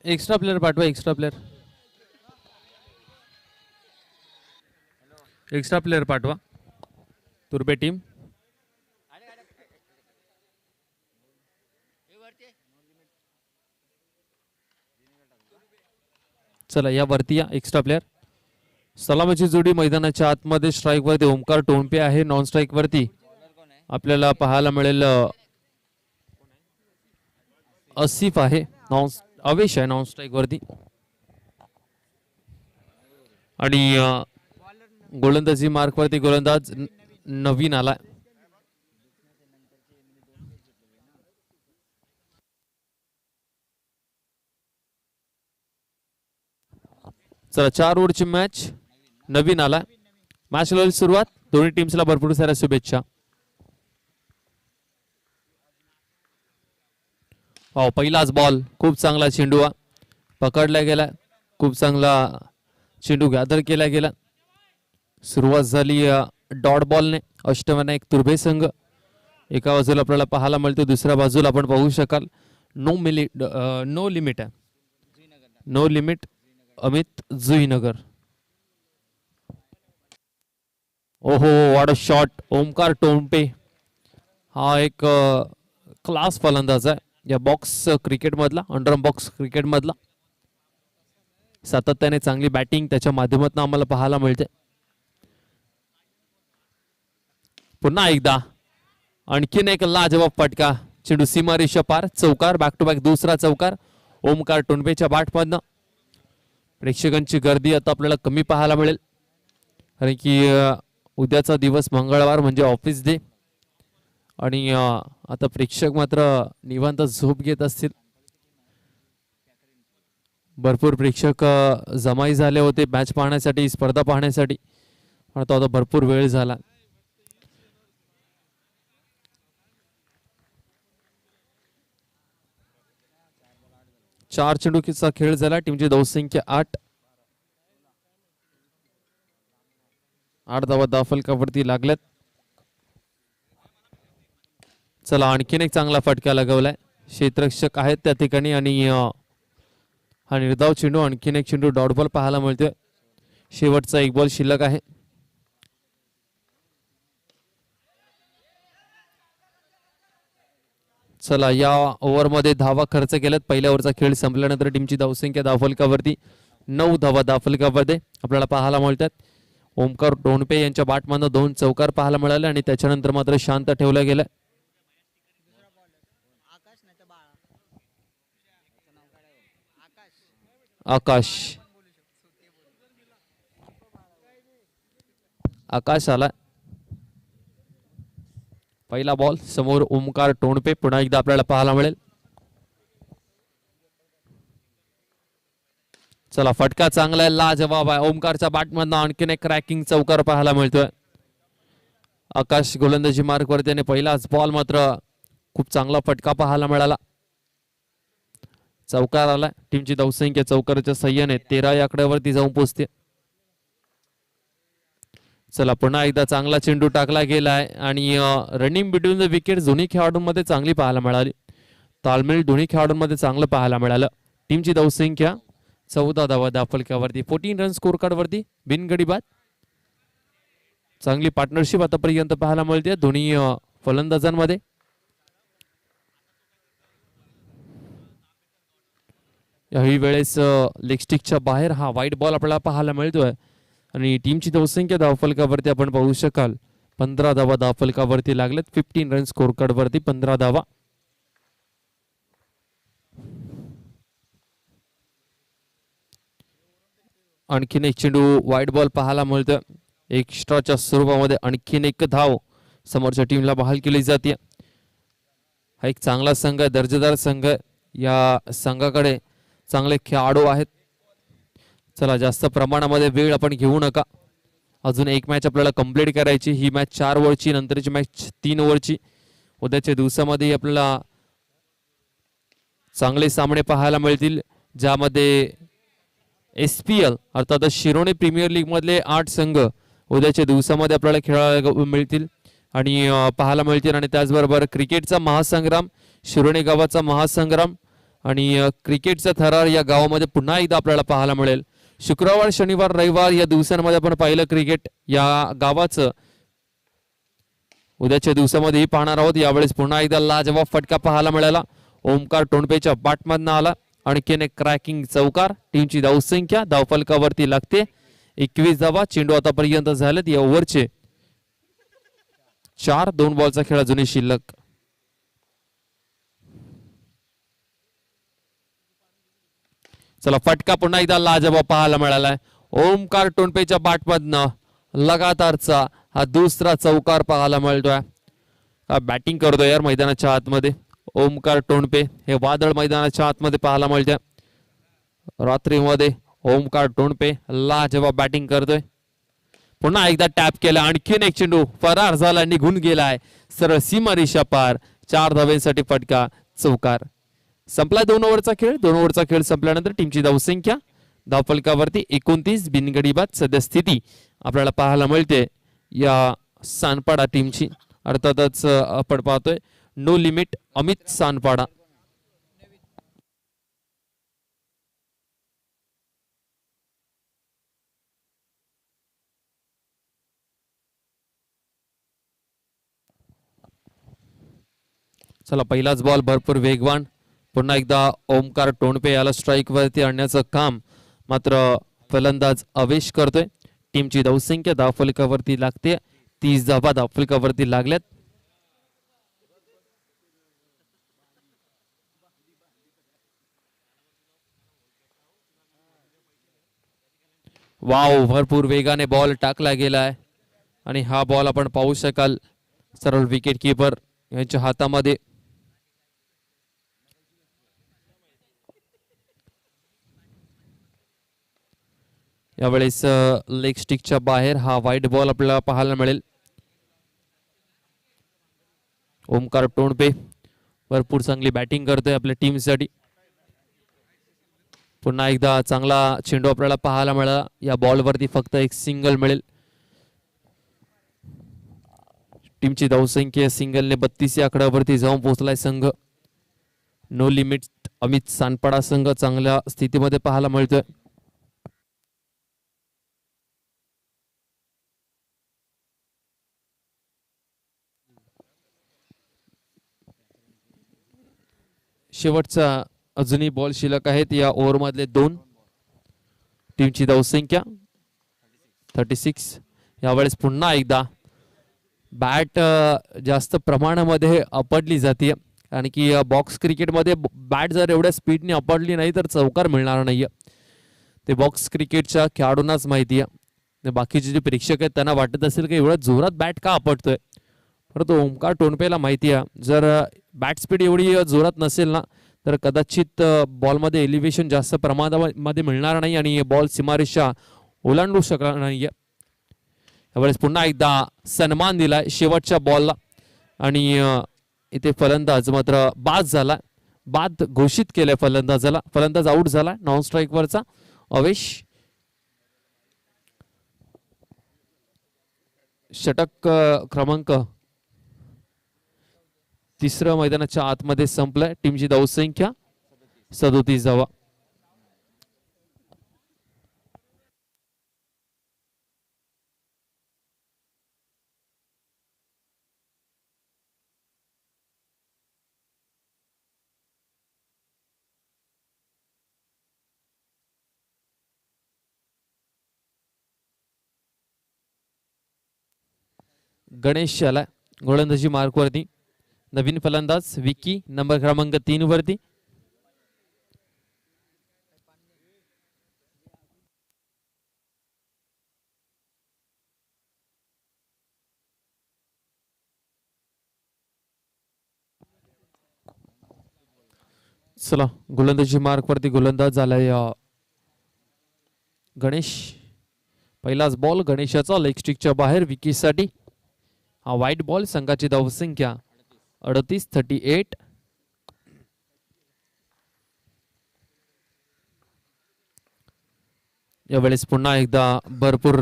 Extra player पाठवा. Extra player पाठवा. तुर्बे team. चला या वरती या एक्स्ट्रा प्लेयर. सलामीची जोडी मैदानाच्या आतमध्ये स्ट्राईक वरती ओमकार टोणपे आहे. नॉन स्ट्राईक वरती आपल्याला पाहायला मिळेल आसिफ आहे. अवेश आहे नॉन स्ट्राईक वरती. आणि गोलंदाजी मार्क वरती गोलंदाज नवीन आलाय. चला 4 ओव्हरची मॅच. नवीन आला. मॅच सुरुवात. दोन्ही टीम्सला भरपूर साऱ्या शुभेच्छा. पहिलाच बॉल. खूप चांगला चेंडू पकडला गेला. खूप चांगला चेंडू गॅदर केला गेला. सुरुवात झाली डॉट बॉलने. अष्टविनायक तुर्भे संघ एका बाजूला आपल्याला पाहायला मिळतो. दुसऱ्या बाजूला आपण पाहू शकाल नो लिमिट आहे. No limit Amit Juinagar. ओहो what a shot. Omkar Tonpe हा एक क्लास फलंदाज आहे या बॉक्स क्रिकेट मधला. अंडर बॉक्स क्रिकेट मधला. सातत्याने चांगली बॅटिंग त्याच्या माध्यमातून आम्हाला पाहायला मिळते. पुन्हा एकदा आणखीन एक लाजवाब फटका. चेंडू सीमारेषा पार. चौकार. बॅक टू बॅक दुसरा चौकार ओमकार टोणपेच्या बॅटमधनं. प्रेक्षकांची गर्दी आता आपल्याला कमी पाहायला मिळेल कारण की उद्याचा दिवस मंगळवार म्हणजे ऑफिस डे. आणि आता प्रेक्षक मात्र निवांत झोप घेत असतील. भरपूर प्रेक्षक जमाई झाले होते मॅच पाहण्यासाठी, स्पर्धा पाहण्यासाठी. पण आता भरपूर वेळ झाला. चार चेंडूचा खेळ झाला. टीमची धावसंख्या 8. 8 धावा धावफलकावरती लागल्यात. चला आणखीन एक चांगला फटका लगावलाय. क्षेत्ररक्षक आहेत त्या ठिकाणी आणि हा निर्धाव चेंडू. आणखीन एक चेंडू डॉट बॉल पाहायला मिळतोय. शेवटचा एक बॉल शिल्लक आहे. चला या ओव्हर मध्ये धावा खर्च केल्यात. पहिल्या ओव्हरचा खेळ संपल्यानंतर टीमची धावसंख्या धावफलकावरती 9 धावा धावफलकामध्ये आपल्याला पाहायला मिळतात. ओमकार टोणपे यांच्या बॅटमधनं 2 चौकार पाहायला मिळाले आणि त्याच्यानंतर मात्र शांत ठेवला गेला. आकाश आला. पहिला बॉल समोर ओमकार टोणपे पुन्हा एकदा आपल्याला पाहायला मिळेल. चला फटका चांगला आहे. लाजवाब आहे. ओमकारच्या बॅटमधनं आणखीन एक क्रॅकिंग चौकार पाहायला मिळतोय. आकाश गोलंदाजी मार्क वरती आणि पहिलाच बॉल मात्र खूप चांगला फटका पाहायला मिळाला. चौकार आला. टीमची धावसंख्या चौकाराच्या सहाय्याने 13 या आकड्यावरती जाऊन पोहोचते. चला पुन्हा एकदा चांगला चेंडू टाकला गेलाय आणि रनिंग बिटवीन द विकेट दोन्ही खेळाडूंमध्ये चांगली पाहायला मिळाली. ताळमेळ दोन्ही खेळाडूंमध्ये चांगलं पाहायला मिळालं. टीमची धावसंख्या 14 धावा धावफलकावरती. 14 रन स्कोर कार्ड वरती बिनगडी बाद. चांगली पार्टनरशिप आतापर्यंत पाहायला मिळते दोन्ही फलंदाजांमध्ये. याही वेळेस लेग स्टिकच्या बाहेर हा वाईट बॉल आपल्याला पाहायला मिळतोय आणि टीमची धावसंख्या धावफलकावरती आपण पाहू शकाल 15 धावा धावफलकावरती लागलेत. 15 रन स्कोर कार्ड वरती 15 धावा. आणखीन एक चेंडू वाईट बॉल पाहायला मिळतोय. एक्स्ट्राच्या स्वरूपामध्ये आणखीन एक धाव समोरच्या टीमला बहाल केली जाते. हा एक चांगला संघ आहे. दर्जेदार संघ. या संघाकडे चांगले खेळाडू आहेत. चला जास्त प्रमाणामध्ये वेळ आपण घेऊ नका. अजून एक मॅच आपल्याला कंप्लीट करायची. ही मॅच 4 ओव्हरची. नंतरची मॅच 3 ओव्हरची. उद्याच्या दिवसामध्ये आपल्याला चांगले सामने पाहायला मिळतील ज्यामध्ये SPL अर्थात शिरोणे प्रीमियर लीग मधले 8 संघ उद्याच्या दिवसामध्ये आपल्याला खेळायला मिळतील आणि पाहायला मिळतील. आणि त्याचबरोबर क्रिकेटचा महासंग्राम, शिरोणे गावाचा महासंग्राम आणि क्रिकेटचा थरार या गावामध्ये पुन्हा एकदा आपल्याला पाहायला मिळेल. शुक्रवार, शनिवार, रविवार या दिवसांमध्ये आपण पाहिलं क्रिकेट या गावाचं. उद्याच्या दिवसामध्येही पाहणार आहोत. यावेळेस पुन्हा एकदा लाजवाब फटका पाहायला मिळाला. ओमकार टोणपेच्या बॅटमधनं आला. आणखीन एक क्रॅकिंग चौकार. टीमची धावसंख्या धावफलकावरती लागते 21 धावा. चेंडू आतापर्यंत झालेत या ओव्हरचे 4. 2 बॉलचा खेळ अजूनही शिल्लक. चला फटका पुन्हा एकदा लाजवाब पाहायला मिळालाय. ओमकार टोणपेच्या बॅटमधनं लगातारचा हा दुसरा चौकार पाहायला मिळतोय. बॅटिंग करतोय यार मैदानाच्या आतमध्ये ओमकार टोणपे. हे वादळ मैदानाच्या आतमध्ये पाहायला मिळते. रात्रीमध्ये ओमकार टोणपे लाजवाब बॅटिंग करतोय. पुन्हा एकदा टॅप केला. आणखीन एक चेंडू फरार झाला, निघून गेलाय सरळ सीमारेषा पार. 4 धावेसाठी फटका चौकार. संपला 2 ओव्हरचा खेळ. 2 ओव्हरचा खेळ संपल्यानंतर टीमची धावसंख्या धावफलकावरती 29 बिनगडी बाद सध्या स्थिती आपल्याला पाहायला मिळते या सानपाडा टीमची. अर्थातच आपण पाहतोय नो लिमिट अमित सानपाडा. चला पहिलाच बॉल भरपूर वेगवान. पुन्हा एकदा ओमकार टोणपे याला स्ट्राईक वरती आणण्याचं काम मात्र फलंदाज अवेश करतोय. टीमची धावसंख्या धावफलकावरती लागते 30 धावा धावफलकावरती लागल्यात. वाव, भरपूर वेगाने बॉल टाकला गेलाय आणि हा बॉल आपण पाहू शकाल सरळ विकेट कीपर यांच्या हातामध्ये. यावेळेस लेग स्टिकच्या बाहेर हा वाईट बॉल आपल्याला पाहायला मिळेल. ओमकार टोणपे भरपूर चांगली बॅटिंग करतोय आपल्या टीमसाठी. पुन्हा एकदा चांगला चेंडू आपल्याला पाहायला मिळाला. या बॉलवरती फक्त एक सिंगल मिळेल. टीमची धावसंख्या सिंगलने 32 या आकड्यावरती जाऊन पोहोचलाय संघ. नो लिमिट अमित सानपाडा संघ चांगल्या स्थितीमध्ये पाहायला मिळतोय. शेवटचा अजूनही बॉल शिल्लक आहेत या ओव्हर मधले 2. टीमची धावसंख्या 36. यावेळेस पुन्हा एकदा बॅट जास्त प्रमाणामध्ये आपटली जाते. आणि की बॉक्स क्रिकेटमध्ये बॅट जर एवढ्या स्पीडने आपटली नाही तर चौकार मिळणार नाहीये. ते बॉक्स क्रिकेटच्या खेळाडूंनाच माहिती आहे. बाकीचे जे प्रेक्षक आहेत त्यांना वाटत असेल की एवढ्या जोरात बॅट का आपटतोय. परंतु ओमकार टोणपेला माहिती आहे जर बॅट स्पीड एवढी जोरात नसेल ना तर कदाचित बॉलमध्ये एलिव्हेशन जास्त प्रमाणामध्ये मिळणार नाही आणि बॉल सीमारेषा ओलांडू शकणार नाहीये. यावेळेस पुन्हा एकदा सन्मान दिलाय शेवटच्या बॉलला आणि इथे फलंदाज मात्र बाद झाला. बाद घोषित केलंय फलंदाजाला. फलंदाज आउट झाला नॉन स्ट्राईक वरचा अवेश. षटक क्रमांक 3 मैदानाच्या आतमध्ये संपलाय. टीमची धावसंख्या 37 धावा. गणेश आला गोलंदाजी मार्क वरती. नवीन फलंदाज विकी नंबर क्रमांक 3 वरती. चला गोलंदाजी मार्क वरती गोलंदाज झालाय गणेश. पहिलाच बॉल गणेशाचा लेग स्टिकच्या बाहेर विकीसाठी. हा वाईट बॉल. संघाची धावसंख्या 38. यावेळेस पुन्हा एकदा भरपूर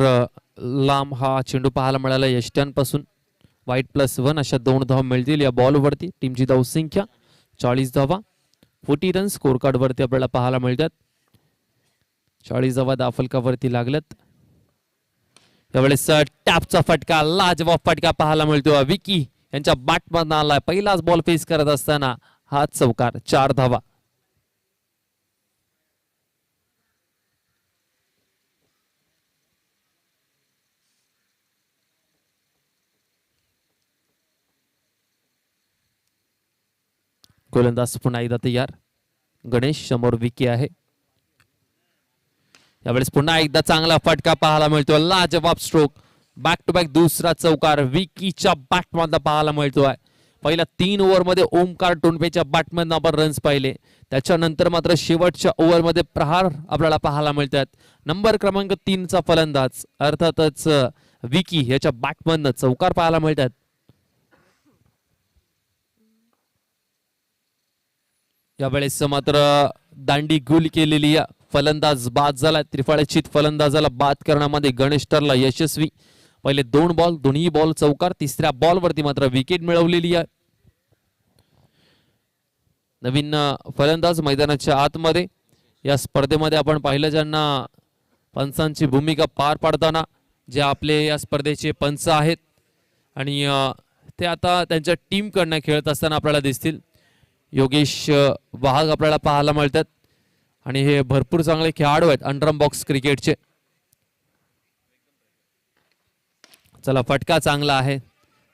लांब हा चेंडू पाहायला मिळाला यष्ट्यांपासून. वाईट +1 अशा 2 धावा मिळतील या बॉलवरती. टीमची धावसंख्या 40 धावा. 40 रन स्कोर कार्ड वरती आपल्याला पाहायला मिळतात. 40 धावा धावफलकावरती लागल्यात. यावेळेस टॅपचा फटका, लाजवाब फटका पाहायला मिळतो. विकी यांच्या बॅटमधून आलाय. पहिलाच बॉल फेस करत असताना हा चौकार, 4 धावा. गोलंदाज पुन्हा एकदा तयार. गणेश समोर विकी आहे. यावेळेस पुन्हा एकदा चांगला फटका पाहायला मिळतो. लाजवाब स्ट्रोक, बॅक टू बॅक दुसरा चौकार विकीच्या बॅटमधून पाहायला मिळतोय. पहिल्या 3 ओव्हरमध्ये ओमकार टोणपेच्या बॅटमधून आपण रन्स पाहिले. त्याच्यानंतर मात्र शेवटच्या ओव्हरमध्ये प्रहार आपल्याला पाहायला मिळतात. नंबर क्रमांक 3 चा फलंदाज अर्थातच विकी याच्या बॅटमधून चौकार पाहायला मिळतात. यावेळेस मात्र दांडी गुल केलेली फलंदाज बाद झाला. त्रिफळाचित फलंदाजाला बाद करण्यामध्ये गणेश ठरला यशस्वी. पहिले 2 बॉल, दोन्ही बॉल चौकार. तिसऱ्या बॉल वरती मात्र विकेट मिळवलेली आहे. नवीन फलंदाज मैदानाच्या आतमध्ये. या स्पर्धेमध्ये आपण पाहिलं ज्यांना पंचांची भूमिका पार पाडताना जे आपले या स्पर्धेचे पंच आहेत आणि ते आता त्यांच्या टीम कडनं खेळत असताना आपल्याला दिसतील. योगेश वाहक आपल्याला पाहायला मिळतात आणि हे भरपूर चांगले खेळाडू आहेत अंडरम बॉक्स क्रिकेटचे. चला फटका चांगला आहे.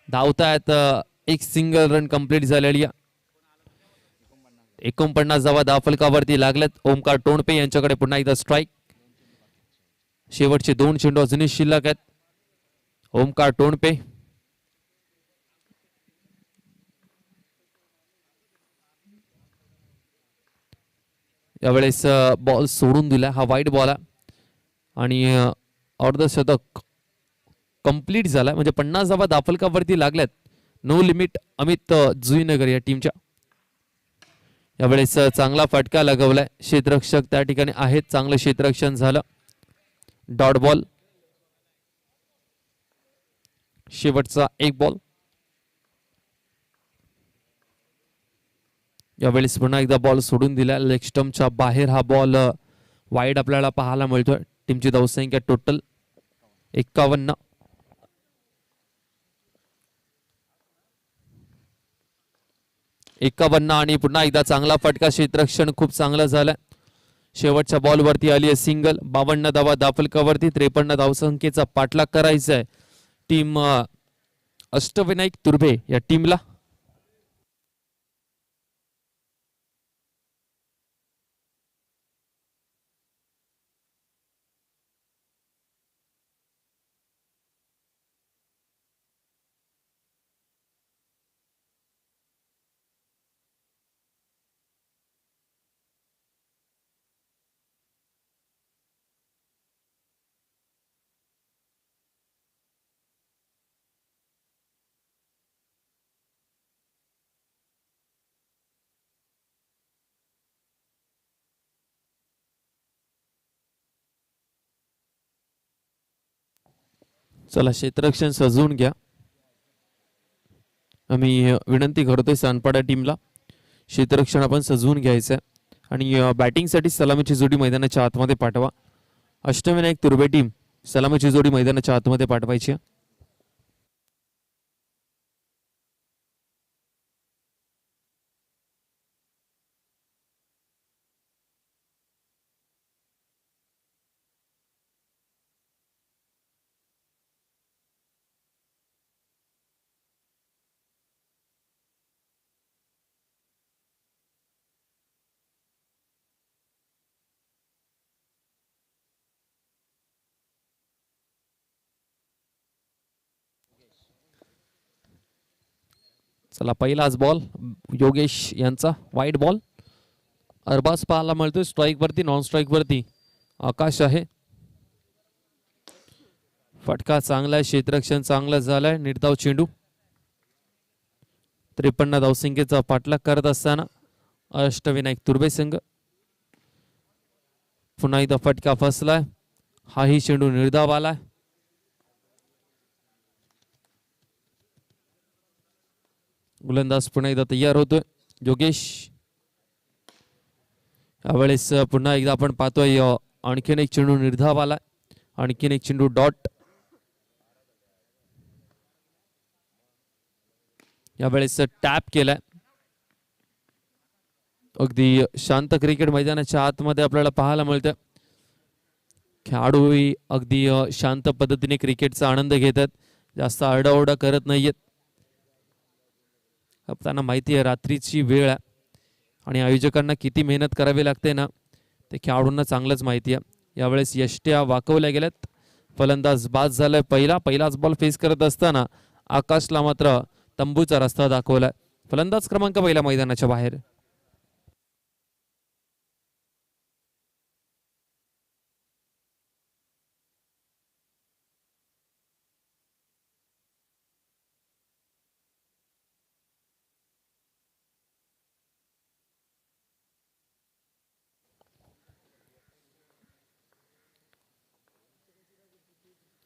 धावतायत. एक सिंगल रन कंप्लीट झालेली. 49 धावा धावफलकावरती लागल्यात. ओमकार टोणपे यांच्याकडे पुन्हा एकदा स्ट्राईक. शेवटचे 2 चेंडू अजूनही शिल्लक आहेत. ओमकार टोणपे यावेळेस बॉल सोडून दिला. हा वाईट बॉल आहे आणि अर्धशतक कंप्लीट झाला. म्हणजे 50 धावा धावफलकावरती लागल्यात. नो लिमिट अमित जुईनगर या टीमच्या. यावेळेस चांगला फटका लगवलाय. क्षेत्ररक्षक त्या ठिकाणी आहेत. चांगलं क्षेत्ररक्षण झालं. Dot ball. शेवटचा 1 बॉल. यावेळेस पुन्हा एकदा बॉल सोडून दिला. लेग स्टंपच्या बाहेर हा बॉल वाईड आपल्याला पाहायला मिळतोय. टीमची धावसंख्या टोटल 51. आणि पुन्हा एकदा चांगला फटका. क्षेत्ररक्षण खूप चांगलं झालं. शेवटच्या बॉल वरती आली आहे सिंगल. 52 धावा धावफलकावरती 53 धावसंख्येचा पाठलाग करायचा आहे टीम अष्टविनायक तुर्भे या टीमला. चला क्षेत्ररक्षण सजवून घ्या. आम्ही विनंती करतोय सानपाडा टीमला क्षेत्ररक्षण आपण सजवून घ्यायचं आणि बॅटिंगसाठी सलामीची जोडी मैदानाच्या आतमध्ये पाठवा. अष्टविनायक तुर्भे टीम सलामीची जोडी मैदानाच्या आतमध्ये पाठवायची. चला पहिलाच बॉल योगेश यांचा वाईड बॉल. अरबाज पाहायला मिळतोय स्ट्राईक वरती. नॉन स्ट्राईक वरती आकाश आहे. फटका चांगला आहे. क्षेत्ररक्षण चांगलं झालंय. निर्धाव चेंडू. 53 धावसंख्येचा पाठलाग करत असताना अष्टविनायक तुर्भे संघ. पुन्हा एकदा फटका फसलाय. हाही चेंडू निर्धाव आलाय. गोलंदाज पुन्हा एकदा तयार होतोय. योगेश यावेळेस पुन्हा एकदा आपण पाहतोय आणखीन एक चेंडू निर्धाव आला, आणखीन एक चेंडू डॉट. यावेळेस टॅप केलाय. अगदी शांत क्रिकेट मैदानाच्या आतमध्ये आपल्याला पाहायला मिळतं. खेळाडू अगदी शांत पद्धतीने क्रिकेटचा आनंद घेतात, जास्त आरडाओरडा करत नाहीयेत. त्यांना माहिती आहे रात्रीची वेळ आहे आणि आयोजकांना किती मेहनत करावी लागते ना ते खेळाडूंना चांगलंच माहिती आहे. यावेळेस यष्ट्या वाकवल्या गेल्यात. फलंदाज बाद झालाय. पहिलाच बॉल फेस करत असताना आकाशला मात्र तंबूचा रस्ता दाखवलाय. फलंदाज क्रमांक पहिला मैदानाच्या बाहेर.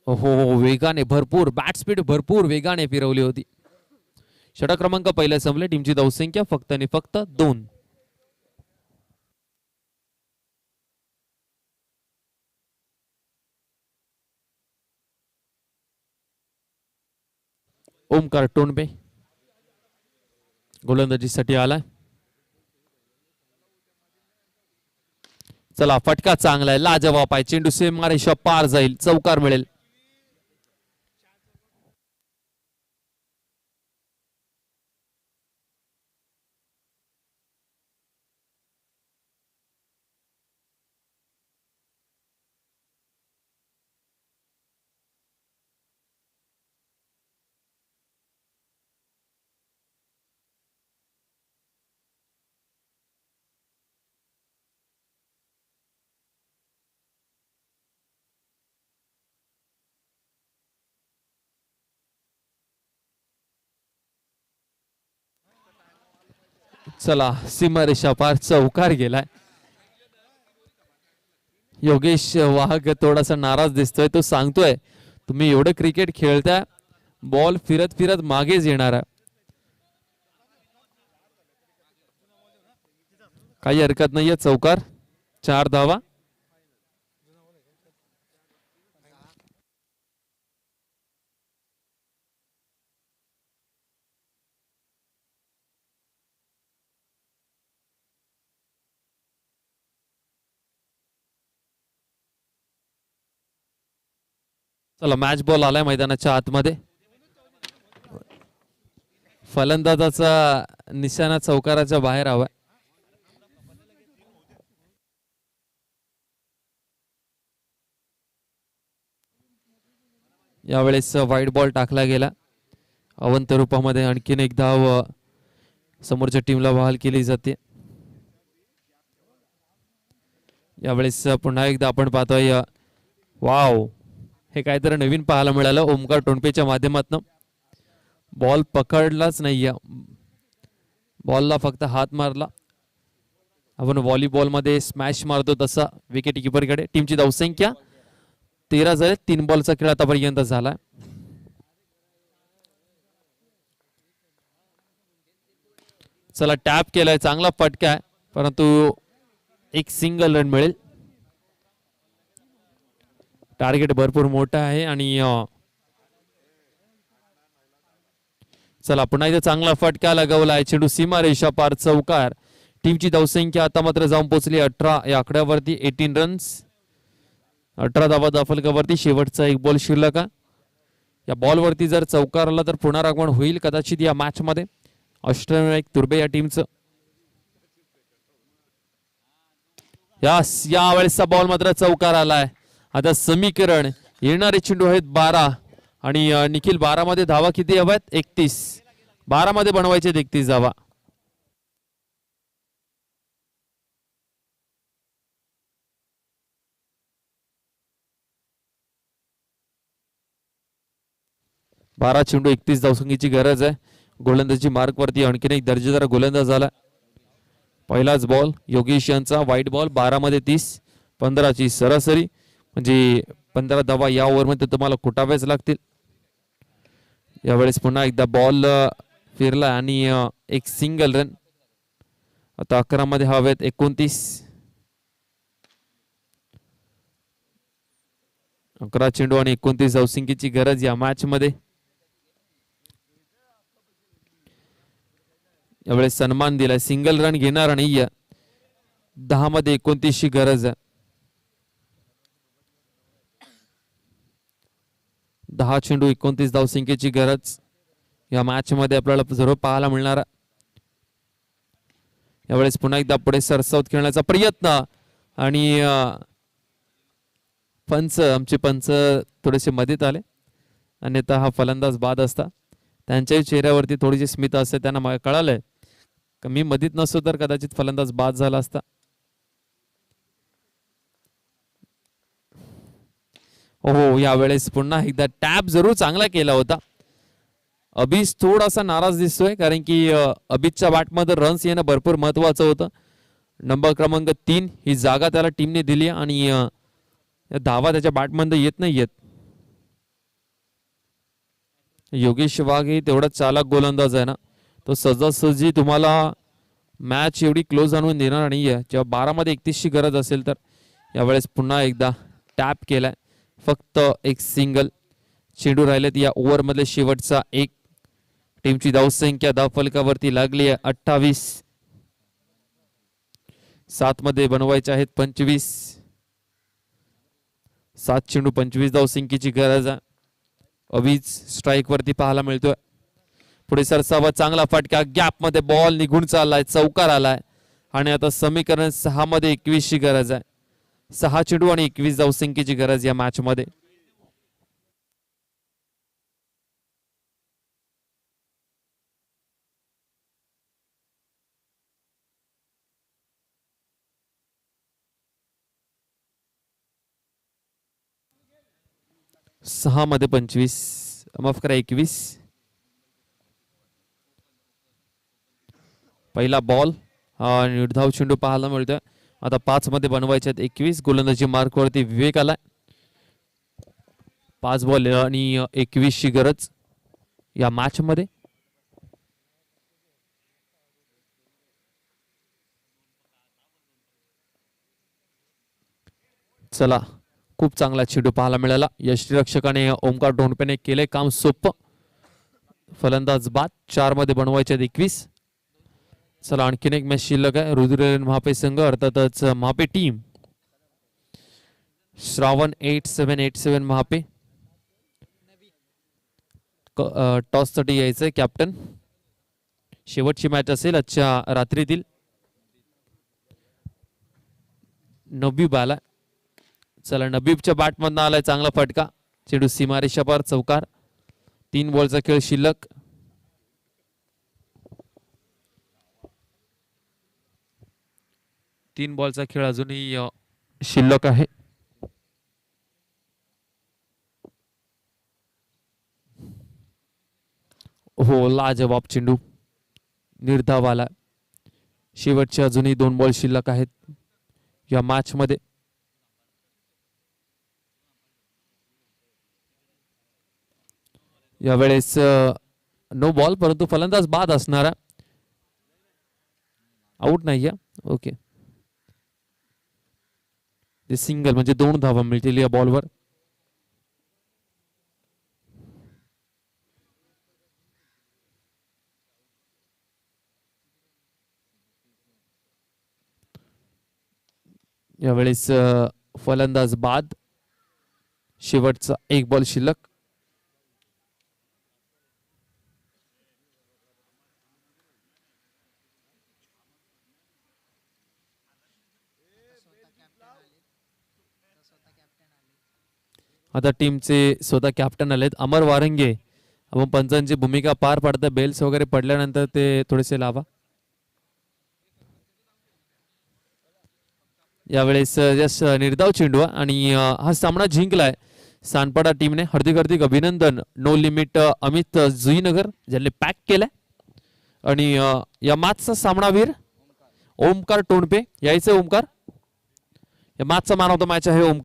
हो वेगाने भरपूर बॅट स्पीड भरपूर वेगाने फिरवली होती. षटक क्रमांक पहिला संपले. टीमची धावसंख्या फक्त आणि फक्त 2. ओमकार टोनबे गोलंदाजीसाठी आलाय. चला फटका चांगला आहे, लाजवाब आहे. चेंडू सीमारेषा पार जाईल, चौकार मिळेल. चला सीमारेषा पार, चौकार गेलाय. योगेश वाहक थोडासा नाराज दिसतोय. तो सांगतोय तुम्ही एवढं क्रिकेट खेळताय, बॉल फिरत फिरत मागेच येणार आहे. काही हरकत नाहीये. चौकार, 4 धावा. चला मॅच बॉल आलाय मैदानाच्या आतमध्ये. फलंदाजाचा निशाणा चौकाराच्या बाहेर हवाय. यावेळेस व्हाईट बॉल टाकला गेला. अवंत रूपामध्ये आणखीन एक धाव समोरच्या टीमला बहाल केली जाते. यावेळेस पुन्हा एकदा आपण पाहतोय, वाव, हे काहीतरी नवीन पाहायला मिळालं ओमकार टोनपेच्या माध्यमातून. बॉल पकडलाच नाहीये, बॉलला फक्त हात मारला. आपण व्हॉलीबॉल मध्ये स्मॅश मारतो तसा विकेट कीपरकडे. टीमची धावसंख्या 13 झाले. 3 बॉलचा खेळ आतापर्यंत झाला. चला टॅप केलाय, चांगला फटका आहे, परंतु एक सिंगल रन मिळेल. टार्गेट भरपूर मोठा आहे आणि चला पुन्हा इथे चांगला फटका लगावलाय. चेंडू सीमारेषा पार, चौकार. टीमची धावसंख्या आता मात्र जाऊन पोहोचली 18 या आकड्यावरती. 18 रन्स, 18 धावा धाफलकावरती. शेवटचा एक बॉल शिल्लक. या बॉलवरती जर चौकार आला तर पुनरागमन होईल कदाचित या मॅच मध्ये. अष्टविनायक तुर्बे या टीमचं. या वेळेसचा बॉल मात्र चौकार आलाय. आता समीकरण, येणारे चेंडू आहेत 12 आणि निखिल 12 मध्ये धावा किती हव्यात? 31. 12 मध्ये बनवायचे 31 धावा. बारा चेंडू 31 धावसंख्येची गरज आहे. गोलंदाजी मार्क वरती आणखीन एक दर्जेदार गोलंदाज झाला. पहिलाच बॉल योगेश यांचा. White ball. 12 मध्ये 30, 15ची सरासरी, म्हणजे 15 धावा या ओव्हर मध्ये तुम्हाला कुटाव्याच लागतील. यावेळेस पुन्हा एकदा बॉल फिरला आणि एक सिंगल रन. आता 11 मध्ये हवेत 29. 11 चेंडू आणि 29 धावसंख्येची गरज या मॅच मध्ये. यावेळेस सन्मान दिलाय, सिंगल रन घेणार नाहीये. 10 मध्ये 29 ची गरज आहे. 10 चेंडू 29 धावसंख्येची गरज या मॅच मध्ये आपल्याला जरूर पाहायला मिळणार. यावेळेस पुन्हा एकदा पुढे सरसावत खेळण्याचा प्रयत्न आणि आमचे पंच थोडेसे मध्येत आले. अन्यथा हा फलंदाज बाद असता. त्यांच्याही चेहऱ्यावरती थोडीशी स्मित असते. त्यांना कळालंय की मी मधीत नसतो तर कदाचित फलंदाज बाद झाला असता. हो, यावेळेस पुन्हा एकदा टॅप जरूर चांगला केला होता. अभिज थोडासा नाराज दिसतोय कारण की अभिजच्या बॅटमध्ये रन्स येणं भरपूर महत्वाचं होतं. नंबर क्रमांक 3 ही जागा त्याला टीमने दिली आणि धावा त्याच्या बॅटमध्ये येत नाही येत. योगेश वाघ हे तेवढा चालक गोलंदाज आहे ना, तो सहजासहजी तुम्हाला मॅच एवढी क्लोज आणून देणार नाहीये. जेव्हा 12 मध्ये 31 ची गरज असेल तर. यावेळेस पुन्हा एकदा टॅप केलाय. फक्त एक सिंगल चेंडू राहिलेत या ओव्हर मधले शेवटचा एक. टीमची धावसंख्या धावफलकावरती लागली आहे 28. 7 मध्ये बनवायचे आहेत 25. 7 चेंडू 25 धावसंख्येची गरज आहे. अभिज स्ट्राईक वरती पाहायला मिळतोय. पुढे सरसावा, चांगला फटका, गॅप मध्ये बॉल निघून चाललाय, चौकार आलाय आणि आता समीकरण 6 मध्ये 21 ची गरज आहे. 6 चेंडू आणि 21 धावसंख्येची गरज या मॅच मध्ये. सहा मध्ये 25, माफ करा 21. पहिला बॉल निर्धाव चेंडू पाहायला मिळतोय. आता 5 मध्ये बनवायचे आहेत 21. गोलंदाजी मार्क वरती विवेक आलाय. 5 बॉल आणि 21 ची गरज या मॅच मध्ये. चला, खूप चांगला चेंडू पाहायला मिळाला. यष्टीरक्षकाने ओमकार ढोणपेने केले काम सोपं. फलंदाज बाद. 4 मध्ये बनवायचे 21. चला, आणखीन एक मॅच शिल्लक आहे. रुद्र महापे संघ अर्थातच महापे टीम. श्रावण 8787 महापे टॉस साठी यायचंय कॅप्टन. शेवटची मॅच असेल आजच्या रात्रीतील. नबीब आला. चला, नबीबच्या बॅटमधनं आलाय चांगला फटका. चेंडू सीमारेषा पार, चौकार. 3 बॉलचा खेळ शिल्लक. तीन बॉलचा खेळ अजूनही शिल्लक आहे. हो, लाजवाब चेंडू निर्धाव आला. शेवटचे अजूनही 2 बॉल शिल्लक आहेत या मॅच मध्ये. यावेळेस नो बॉल, परंतु फलंदाज बाद असणारा. आउट नाहीये. ओके, सिंगल म्हणजे 2 धावा मिळतील या बॉलवर. यावेळेस फलंदाज बाद. शेवटचा 1 बॉल शिल्लक. आता टीमचे स्वतः कॅप्टन आलेत अमर वारंगे. आपण पंचांची भूमिका पार पाडता. बेल्स वगैरे पडल्यानंतर ते थोडेसे लावा. यावेळेस निर्धाव चेंडू आणि हा सामना जिंकलाय सानपाडा टीमने. हार्दिक हार्दिक अभिनंदन. नो लिमिट अमित जुईनगर ज्यांनी पॅक केलाय. आणि या मॅचचा सामनावीर ओमकार टोणपे. यायचं ओमकार. या मॅचचा मॅन ऑफ द मॅच आहे ओमकार.